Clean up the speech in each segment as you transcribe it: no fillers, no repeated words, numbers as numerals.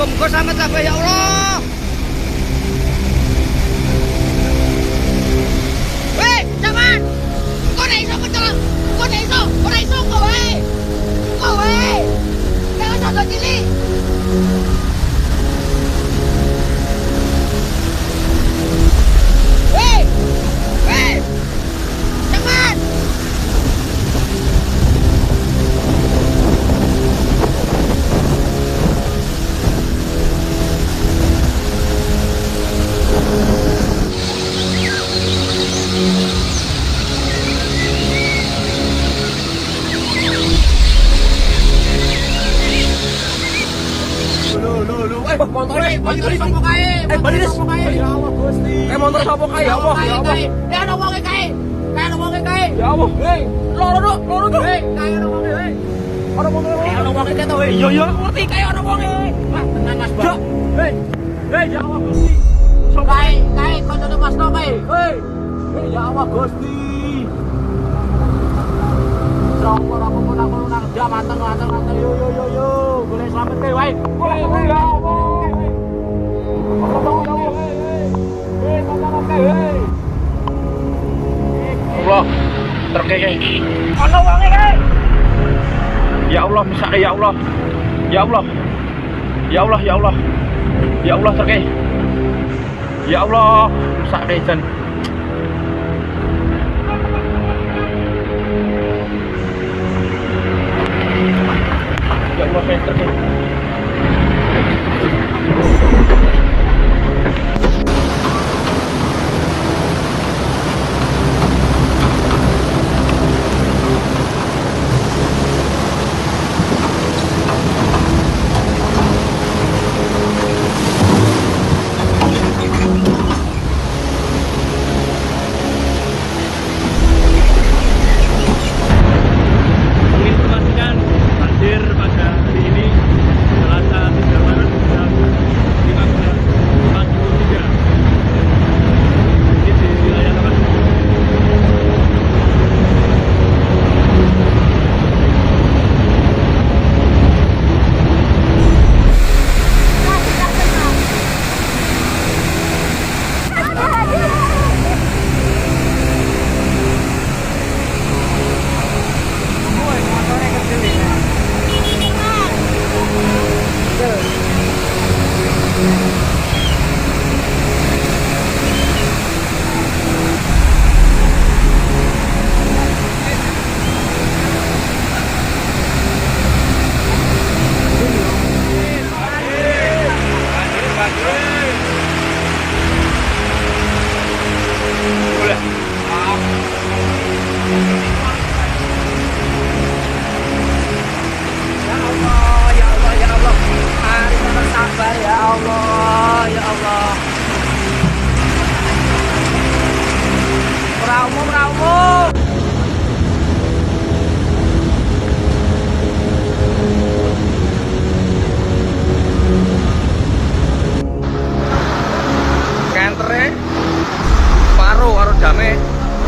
Muga-muga selamat kabeh ya Allah. Weh, jangan. Kok nek iso kecelak? Kok nek iso? Ora iso kok wae. Kok wae. Jangan sampai cilik. Weh. Weh. Jangan. Motor sapa kae? Ya Allah Gusti. Motor sapa kae? Ya Allah. Ya Allah. Ya ana wonge kae. Kae ana wonge kae. Ya Allah. Hei, loro to. Hei, kae ana wonge hei. Ana wonge. Ana wonge kae to hei. Iya iya ngerti kae ana wonge. Wah, tenan Mas Bang. Hei. Hei, ya Allah Gusti. Kae koncone Mas no kae. Hei. Hei, ya Allah Gusti. Sapa ora apa-apa nang dia manten yo. Boleh selamat kae wae. Hei, ya Allah. Allah, terkeke. Ono wonge kae. Ya Allah, misake ya Allah. Ya Allah. Ya Allah, ya Allah. Ya Allah terkeke. Ya Allah, misake jan. Ya Allah, terkeke.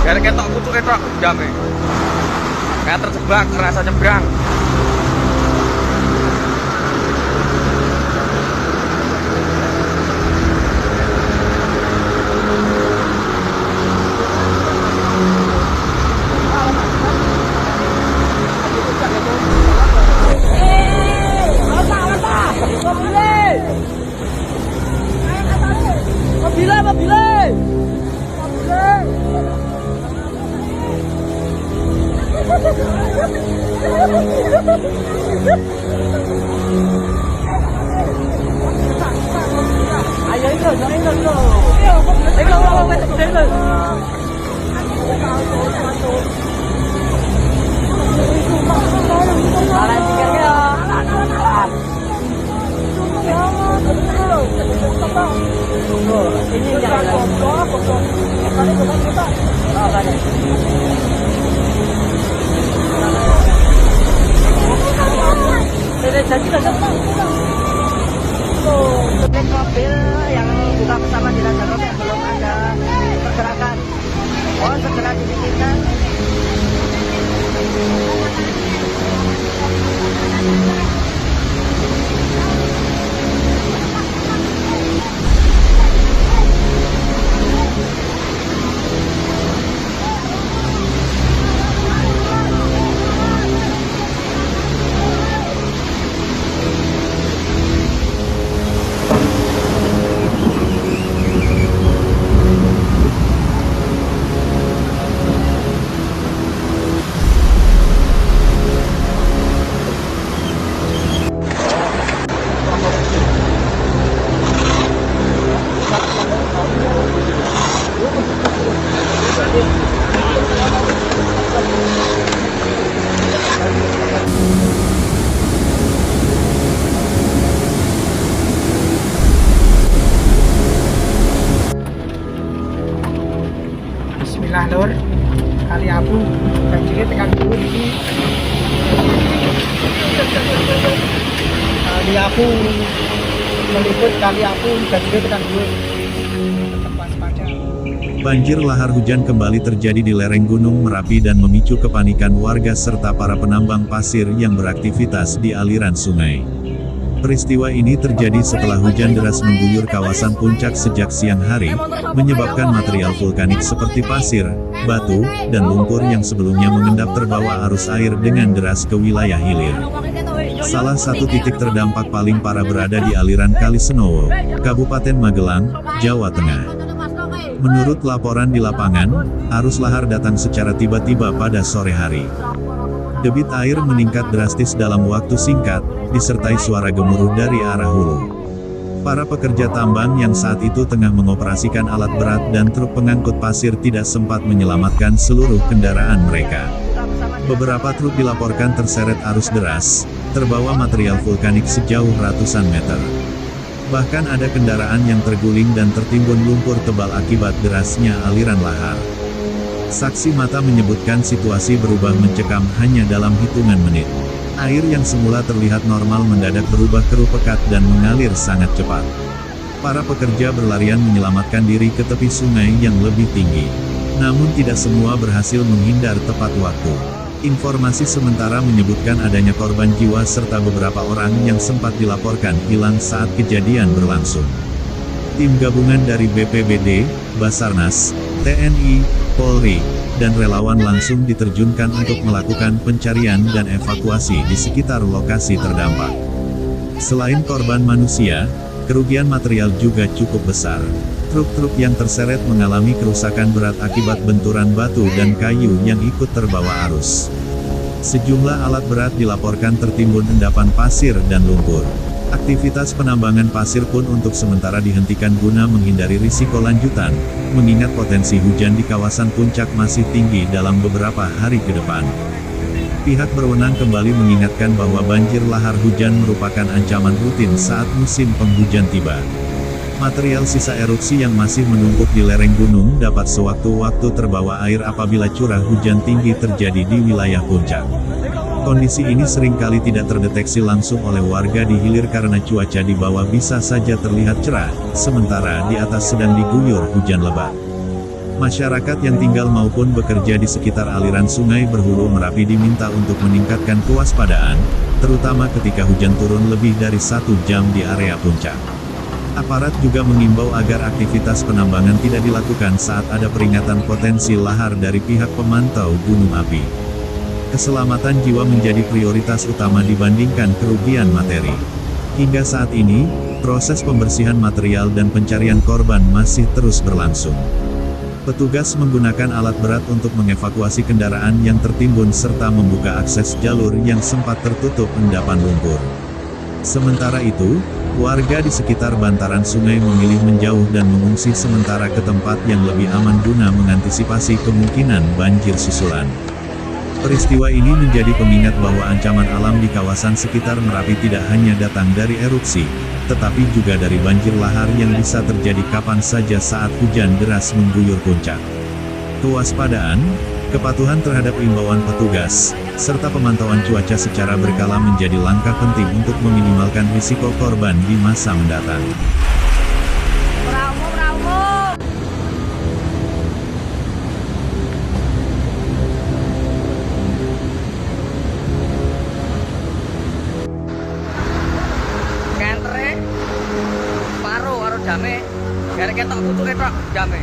Biar ketok pucuke tok jame. Kayak terjebak ngerasa nyebrang. Ayo itu, untuk mobil yang buka bersama di Jakarta yang belum ada pergerakan, mohon segera dipikirkan. aku meliput kali aku dan gue tekan gue. Tetap waspada. Banjir lahar hujan kembali terjadi di lereng Gunung Merapi dan memicu kepanikan warga serta para penambang pasir yang beraktivitas di aliran sungai. Peristiwa ini terjadi setelah hujan deras mengguyur kawasan puncak sejak siang hari, menyebabkan material vulkanik seperti pasir, batu, dan lumpur yang sebelumnya mengendap terbawa arus air dengan deras ke wilayah hilir. Salah satu titik terdampak paling parah berada di aliran Kali Senowo, Kabupaten Magelang, Jawa Tengah. Menurut laporan di lapangan, arus lahar datang secara tiba-tiba pada sore hari. Debit air meningkat drastis dalam waktu singkat, disertai suara gemuruh dari arah hulu. Para pekerja tambang yang saat itu tengah mengoperasikan alat berat dan truk pengangkut pasir tidak sempat menyelamatkan seluruh kendaraan mereka. Beberapa truk dilaporkan terseret arus deras, terbawa material vulkanik sejauh ratusan meter. Bahkan ada kendaraan yang terguling dan tertimbun lumpur tebal akibat derasnya aliran lahar. Saksi mata menyebutkan situasi berubah mencekam hanya dalam hitungan menit. Air yang semula terlihat normal mendadak berubah keruh pekat dan mengalir sangat cepat. Para pekerja berlarian menyelamatkan diri ke tepi sungai yang lebih tinggi. Namun tidak semua berhasil menghindar tepat waktu. Informasi sementara menyebutkan adanya korban jiwa serta beberapa orang yang sempat dilaporkan hilang saat kejadian berlangsung. Tim gabungan dari BPBD, Basarnas, TNI, Polri, dan relawan langsung diterjunkan untuk melakukan pencarian dan evakuasi di sekitar lokasi terdampak. Selain korban manusia, kerugian material juga cukup besar. Truk-truk yang terseret mengalami kerusakan berat akibat benturan batu dan kayu yang ikut terbawa arus. Sejumlah alat berat dilaporkan tertimbun endapan pasir dan lumpur. Aktivitas penambangan pasir pun untuk sementara dihentikan guna menghindari risiko lanjutan, mengingat potensi hujan di kawasan puncak masih tinggi dalam beberapa hari ke depan. Pihak berwenang kembali mengingatkan bahwa banjir lahar hujan merupakan ancaman rutin saat musim penghujan tiba. Material sisa erupsi yang masih menumpuk di lereng gunung dapat sewaktu-waktu terbawa air apabila curah hujan tinggi terjadi di wilayah puncak. Kondisi ini seringkali tidak terdeteksi langsung oleh warga di hilir karena cuaca di bawah bisa saja terlihat cerah, sementara di atas sedang diguyur hujan lebat. Masyarakat yang tinggal maupun bekerja di sekitar aliran sungai berhulu Merapi diminta untuk meningkatkan kewaspadaan, terutama ketika hujan turun lebih dari 1 jam di area puncak. Aparat juga mengimbau agar aktivitas penambangan tidak dilakukan saat ada peringatan potensi lahar dari pihak pemantau gunung api. Keselamatan jiwa menjadi prioritas utama dibandingkan kerugian materi. Hingga saat ini, proses pembersihan material dan pencarian korban masih terus berlangsung. Petugas menggunakan alat berat untuk mengevakuasi kendaraan yang tertimbun serta membuka akses jalur yang sempat tertutup endapan lumpur. Sementara itu, warga di sekitar bantaran sungai memilih menjauh dan mengungsi sementara ke tempat yang lebih aman guna mengantisipasi kemungkinan banjir susulan. Peristiwa ini menjadi pengingat bahwa ancaman alam di kawasan sekitar Merapi tidak hanya datang dari erupsi, tetapi juga dari banjir lahar yang bisa terjadi kapan saja saat hujan deras mengguyur puncak. Kewaspadaan, kepatuhan terhadap imbauan petugas, serta pemantauan cuaca secara berkala menjadi langkah penting untuk meminimalkan risiko korban di masa mendatang. Jame, gara ketok pucuke tok jame.